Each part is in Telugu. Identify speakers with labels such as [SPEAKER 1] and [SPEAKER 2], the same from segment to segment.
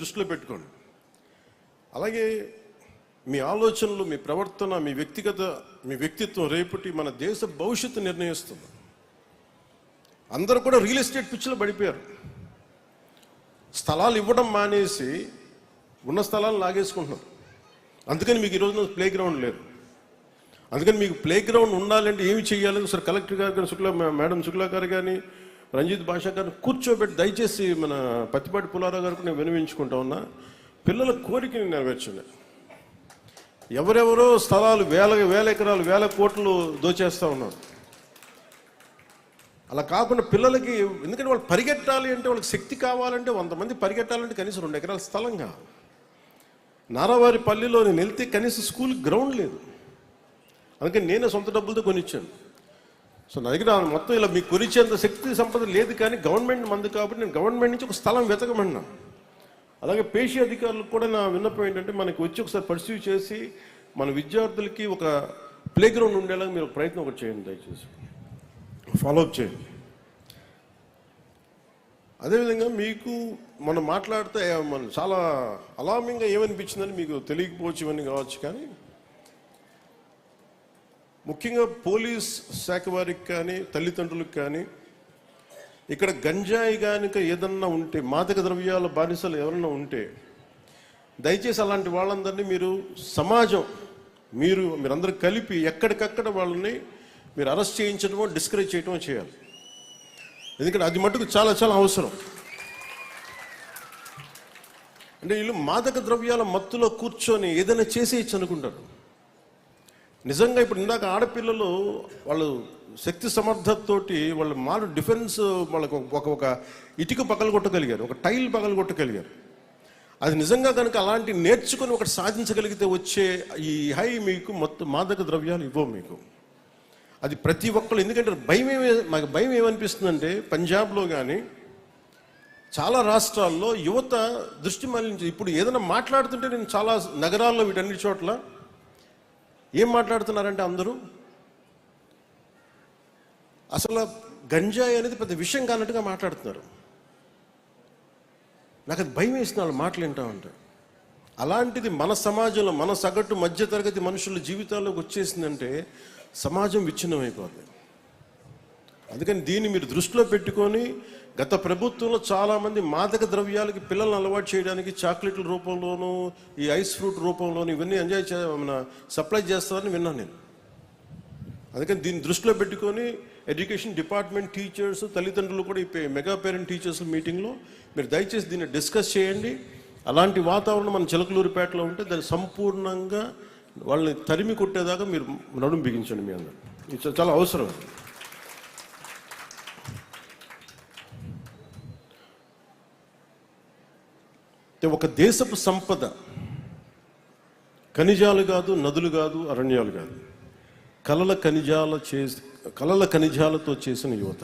[SPEAKER 1] దృష్టిలో పెట్టుకోండి. అలాగే మీ ఆలోచనలు, మీ ప్రవర్తన, మీ వ్యక్తిత్వం రేపటి మన దేశ భవిష్యత్తు నిర్ణయిస్తుంది. అందరూ కూడా రియల్ ఎస్టేట్ పిచ్చిలో పడిపోయారు. స్థలాలు ఇవ్వడం మానేసి ఉన్న స్థలాలు లాగేసుకుంటున్నారు. అందుకని మీకు ఈరోజు ప్లే గ్రౌండ్ లేదు. అందుకని మీకు ప్లే గ్రౌండ్ ఉండాలంటే ఏమి చేయాలి? సార్ కలెక్టర్ గారు కానీ, మేడం శుక్లా గారు కానీ, రంజిత్ భాషా గారిని కూర్చోబెట్టి దయచేసి మన పత్తిపాటి పుల్లారావు గారికి నేను వినవించుకుంటా ఉన్నా, పిల్లల కోరికని నెరవేర్చండి. ఎవరెవరో స్థలాలు వేల ఎకరాలు, వేల కోట్లు దోచేస్తూ ఉన్నారు. అలా కాకుండా పిల్లలకి, ఎందుకంటే వాళ్ళు పరిగెట్టాలి అంటే, వాళ్ళకి శక్తి కావాలంటే, 100 మంది పరిగెట్టాలంటే కనీసం 2 ఎకరాల స్థలం కావాలి. నారావారి పల్లిలో నేను వెళ్తే కనీసం స్కూల్ గ్రౌండ్ లేదు. అందుకని నేనే సొంత డబ్బులతో కొనిచ్చాను. సో నా దగ్గర మొత్తం ఇలా మీకు కొనిచ్చేంత శక్తి సంపద లేదు, కానీ గవర్నమెంట్ మంది కాబట్టి నేను గవర్నమెంట్ నుంచి ఒక స్థలం వెతకమన్నా. అలాగే పేషీ అధికారులకు కూడా నా విన్నపం ఏంటంటే, మనకి వచ్చి ఒకసారి పర్సీవ్ చేసి మన విద్యార్థులకి ఒక ప్లే గ్రౌండ్ ఉండేలాగా మీరు ప్రయత్నం ఒకటి చేయండి, దయచేసి ఫాలోఅప్ చేయండి. అదేవిధంగా మీకు మనం మాట్లాడితే మనం చాలా అలామింగ్గా ఏమనిపించిందని మీకు తెలియకపోవచ్చు, ఇవన్నీ కావచ్చు, కానీ ముఖ్యంగా పోలీస్ శాఖ వారికి కానీ, తల్లిదండ్రులకు కానీ, ఇక్కడ గంజాయి కనుక ఏదన్నా ఉంటే, మాదక ద్రవ్యాల బానిసలు ఎవరన్నా ఉంటే, దయచేసి అలాంటి వాళ్ళందరినీ మీరు సమాజం మీరందరూ కలిపి ఎక్కడికక్కడ వాళ్ళని మీరు అరెస్ట్ చేయించడమో, డిస్కరేజ్ చేయడమో చేయాలి. ఎందుకంటే అది మటుకు చాలా చాలా అవసరం. అంటే వీళ్ళు మాదక ద్రవ్యాల మత్తులో కూర్చొని ఏదైనా చేసేయచ్చు అనుకుంటారు. నిజంగా ఇప్పుడు ఇందాక ఆడపిల్లలు వాళ్ళు శక్తి సమర్థతతోటి వాళ్ళు డిఫెన్స్ వాళ్ళకు ఒక ఇటుక పగలగొట్టగలిగారు, ఒక టైల్ పగలగొట్టగలిగారు. అది నిజంగా కనుక అలాంటి నేర్చుకొని ఒకటి సాధించగలిగితే వచ్చే ఈ హై మీకు మొత్తం మాదక ద్రవ్యాలు ఇవ్వవు మీకు. అది ప్రతి ఒక్కరు, ఎందుకంటే మాకు భయం ఏమనిపిస్తుందంటే, పంజాబ్లో కానీ చాలా రాష్ట్రాల్లో యువత దృష్టి మళ్లించి ఇప్పుడు ఏదైనా మాట్లాడుతుంటే, నేను చాలా నగరాల్లో వీటన్ని చోట్ల ఏం మాట్లాడుతున్నారంటే అందరూ అసలు గంజాయి అనేది పెద్ద విషయం కానట్టుగా మాట్లాడుతున్నారు. నాకు అది భయం వేసిన వాళ్ళు మాటలు వింటా ఉంటాయి. అలాంటిది మన సమాజంలో, మన సగటు మధ్యతరగతి మనుషుల జీవితాల్లోకి వచ్చేసిందంటే సమాజం విచ్ఛిన్నమైపోతుంది. అందుకని దీన్ని మీరు దృష్టిలో పెట్టుకొని, గత ప్రభుత్వంలో చాలామంది మాదక ద్రవ్యాలకి పిల్లల్ని అలవాటు చేయడానికి చాక్లెట్ల రూపంలోనూ, ఈ ఐస్ ఫ్రూట్ రూపంలోనూ ఇవన్నీ సప్లై చేస్తారని విన్నాను నేను. అందుకని దీన్ని దృష్టిలో పెట్టుకొని ఎడ్యుకేషన్ డిపార్ట్మెంట్, టీచర్స్, తల్లిదండ్రులు కూడా ఈ మెగా పేరెంట్ టీచర్స్ మీటింగ్లో మీరు దయచేసి దీన్ని డిస్కస్ చేయండి. అలాంటి వాతావరణం మన చిలకలూరిపేటలో ఉంటే దాన్ని సంపూర్ణంగా వాళ్ళని తరిమి కొట్టేదాకా మీరు నడుము బిగించండి. మీ అందరూ ఇది చాలా అవసరం. ఒక దేశపు సంపద ఖనిజాలు కాదు, నదులు కాదు, అరణ్యాలు కాదు, కలల ఖనిజాలతో చేసిన యువత,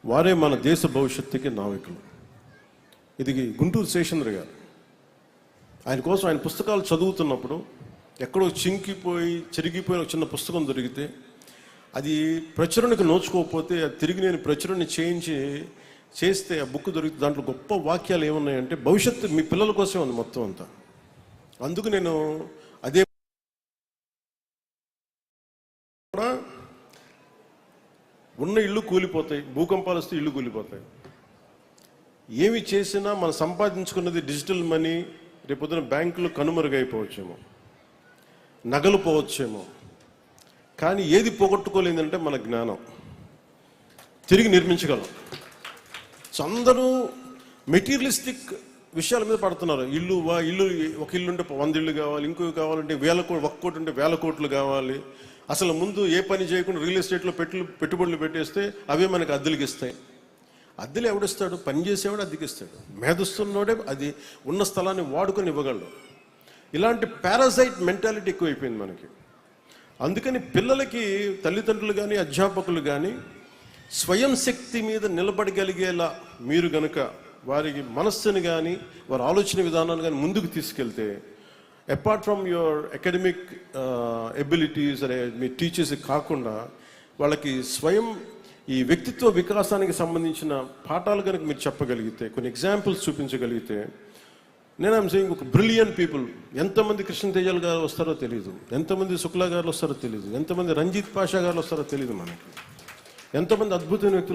[SPEAKER 1] వారే మన దేశ భవిష్యత్తుకి నావికులు. ఇది గుంటూరు శేషేంద్ర గారు. ఆయన కోసం ఆయన పుస్తకాలు చదువుతున్నప్పుడు ఎక్కడో చెరిగిపోయిన చిన్న పుస్తకం దొరికితే, అది ప్రచురణకు నోచుకోకపోతే అది తిరిగి నేను ప్రచురణ చేస్తే ఆ బుక్ దొరికితే దాంట్లో గొప్ప వాక్యాలు ఏమున్నాయంటే, భవిష్యత్తు మీ పిల్లల కోసమే ఉంది మొత్తం అంతా. అందుకు నేను అదే ఉన్న ఇళ్ళు కూలిపోతాయి, భూకంపాలు వస్తే ఇళ్ళు కూలిపోతాయి. ఏమి చేసినా మనం సంపాదించుకున్నది డిజిటల్ మనీ రేపొద్దున బ్యాంకులు కనుమరుగైపోవచ్చేమో, నగలు పోవచ్చేమో, కానీ ఏది పోగొట్టుకోలేదంటే మన జ్ఞానం. తిరిగి నిర్మించగలం. అందరూ మెటీరియలిస్టిక్ విషయాల మీద పడుతున్నారు. ఒక ఇల్లు ఉంటే 100 ఇళ్ళు కావాలి, ఇంకొక కావాలంటే 1 కోటి ఉంటే 1000 కోట్లు కావాలి. అసలు ముందు ఏ పని చేయకుండా రియల్ ఎస్టేట్లో పెట్టుబడులు పెట్టేస్తే అవే మనకు అద్దెలకి ఇస్తాయి. అద్దెలు ఎవడిస్తాడు? పని చేసేవాడు అద్దెకిస్తాడు. మేధస్తున్నోడే అది ఉన్న స్థలాన్ని వాడుకొని ఇవ్వగలడు. ఇలాంటి పారాసైట్ మెంటాలిటీ ఎక్కువైపోయింది మనకి. అందుకని పిల్లలకి తల్లిదండ్రులు కానీ, అధ్యాపకులు కానీ స్వయం శక్తి మీద నిలబడగలిగేలా మీరు గనుక వారికి మనస్సుని కానీ, వారి ఆలోచన విధానాన్ని కానీ ముందుకు తీసుకెళ్తే, apart from your academic abilities అనే మీ టీచర్స్ కాకుండా వాళ్ళకి స్వయం ఈ వ్యక్తిత్వ వికాసానికి సంబంధించిన పాఠాలు కనుక మీరు చెప్పగలిగితే, కొన్ని ఎగ్జాంపుల్స్ చూపించగలిగితే, నేను ఐమ్ సేయింగ్ ఒక బ్రిలియంట్ పీపుల్. ఎంతమంది కృష్ణ తేజాల్ గారు వస్తారో తెలియదు, ఎంతమంది శుక్లా గారు వస్తారో తెలియదు, ఎంతమంది రంజిత్ పాషా గారు వస్తారో తెలియదు మనకి. ఎంతమంది అద్భుతమైన వ్యక్తులు